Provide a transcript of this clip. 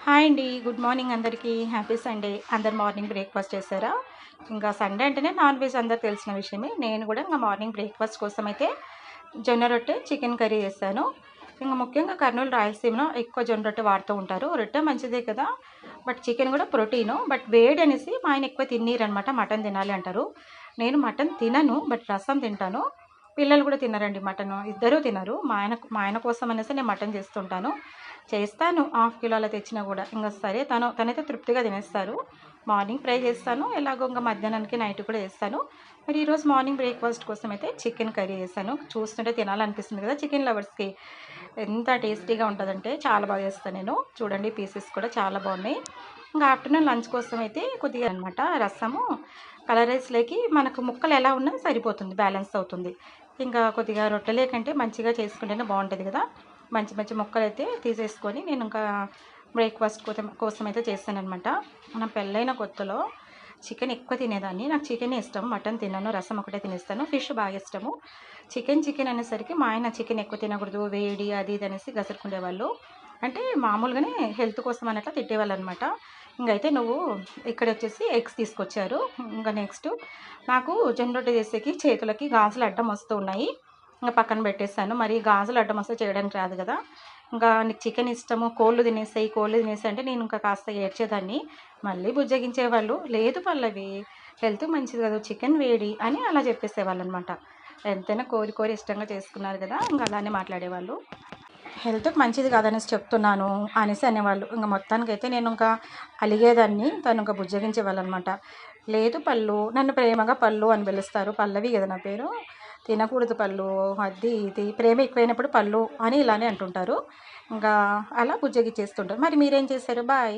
Hi అండి. Good morning అందరికీ. Happy Sunday. అందరు మార్నింగ్ బ్రేక్‌ఫాస్ట్ చేశారా? ఇంకా సండే అంటేనే నాన్ వెజ్ అందరికి తెలిసిన విషయమే. నేను కూడా ఇంక మార్నింగ్ బ్రేక్‌ఫాస్ట్ కోసమైతే జొన్న రొట్టె, చికెన్ కర్రీ చేశాను. ఇంక ముఖ్యంగా కర్నూలు, రాయలసీమలో ఎక్కువ జొన్న రొట్టె వాడుతూ ఉంటారు. రొట్టె మంచిదే కదా! బట్ చికెన్ కూడా ప్రోటీను. బట్ వేడనేసి మా ఆయన ఎక్కువ తిననీరనమాట. మటన్ తినాలి అంటారు. నేను మటన్ తినను. బట్ రసం తింటాను. పిల్లలు కూడా తినరండి మటను. ఇద్దరూ తినరు. మా ఆయన కోసం అనేసి నేను మటన్ చేస్తుంటాను. చేస్తాను హాఫ్ కిలో అలా తెచ్చినా కూడా. ఇంక సరే తనైతే తృప్తిగా తినేస్తారు. మార్నింగ్ ఫ్రై చేస్తాను. ఎలాగో ఇంక మధ్యాహ్నానికి నైట్ కూడా చేస్తాను. మరి ఈరోజు మార్నింగ్ బ్రేక్‌ఫాస్ట్ కోసం అయితే చికెన్ కర్రీ చేశాను. చూస్తుంటే తినాలనిపిస్తుంది కదా! చికెన్ లవర్స్‌కి. ఎంత టేస్టీగా ఉంటదంటే చాలా బాగా చేస్తాను నేను. చూడండి పీసెస్ కూడా చాలా బాగున్నాయి. ఇంకా ఆఫ్టర్‌నూన్ లంచ్ కోసం అయితే కొద్దిగా అనమాట రసము, కలర్ రైస్‌లోకి మనకు ముక్కలు ఎలా ఉన్నా సరిపోతుంది. బ్యాలెన్స్ అవుతుంది. ఇంకా కొద్దిగా రొట్టెలేకంటే మంచిగా చేసుకుంటేనే బాగుంటుంది కదా! మంచి మంచి ముక్కలైతే తీసేసుకొని నేను ఇంకా బ్రేక్‌ఫాస్ట్ కోసం అయితే చేశాననమాట. నా పెళ్ళైన కొత్తలో చికెన్ ఎక్కువ తినేదాన్ని. నాకు చికెనే ఇష్టం. మటన్ తినను. రసం ఒకటే తినేస్తాను. ఫిష్ బాగా ఇష్టము. చికెన్ అనేసరికి మా ఆయన చికెన్ ఎక్కువ తినకూడదు, వేడి అది ఇది అనేసి గసురుకుండేవాళ్ళు. అంటే మామూలుగానే హెల్త్ కోసం అన్నట్లు తిట్టేవాళ్ళనమాట. ఇంకైతే నువ్వు ఇక్కడొచ్చేసి ఎగ్స్ తీసుకొచ్చారు. ఇంకా నెక్స్ట్ నాకు జొన్న రొట్టె చేసేకి చేతులకి గాజులు అడ్డం వస్తూ ఉన్నాయి. ఇంక పక్కన పెట్టేసాను. మరి గాజులు అడ్డం వస్తే చేయడానికి రాదు కదా! ఇంకా నీకు చికెన్ ఇష్టము, కోళ్ళు తినేసేయి అంటే నేను ఇంకా కాస్త ఏడ్చేదాన్ని. మళ్ళీ బుజ్జగించేవాళ్ళు. లేదు పల్లవి, హెల్త్‌కి మంచిది కాదు, చికెన్ వేడి అని అలా చెప్పేసేవాళ్ళనమాట. ఎంతైనా కోరి కోరి ఇష్టంగా చేసుకున్నారు కదా! ఇంక అలానే మాట్లాడేవాళ్ళు. హెల్త్‌కి మంచిది కాదనేసి చెప్తున్నాను అనేసి అనేవాళ్ళు. ఇంక మొత్తానికైతే నేను ఇంకా అలిగేదాన్ని. తను ఇంకా బుజ్జగించేవాళ్ళనమాట. లేదు పల్లు, నన్ను ప్రేమగా పల్లు అని పిలుస్తారు. పల్లవి కదా నా పేరు. తినకూడదు పల్లు, అది ఇది ప్రేమ ఎక్కువైనప్పుడు పల్లు అని ఇలానే అంటుంటారు. ఇంకా అలా బుజ్జగించేస్తుంటారు. మరి మీరేం చేశారు? బాయ్.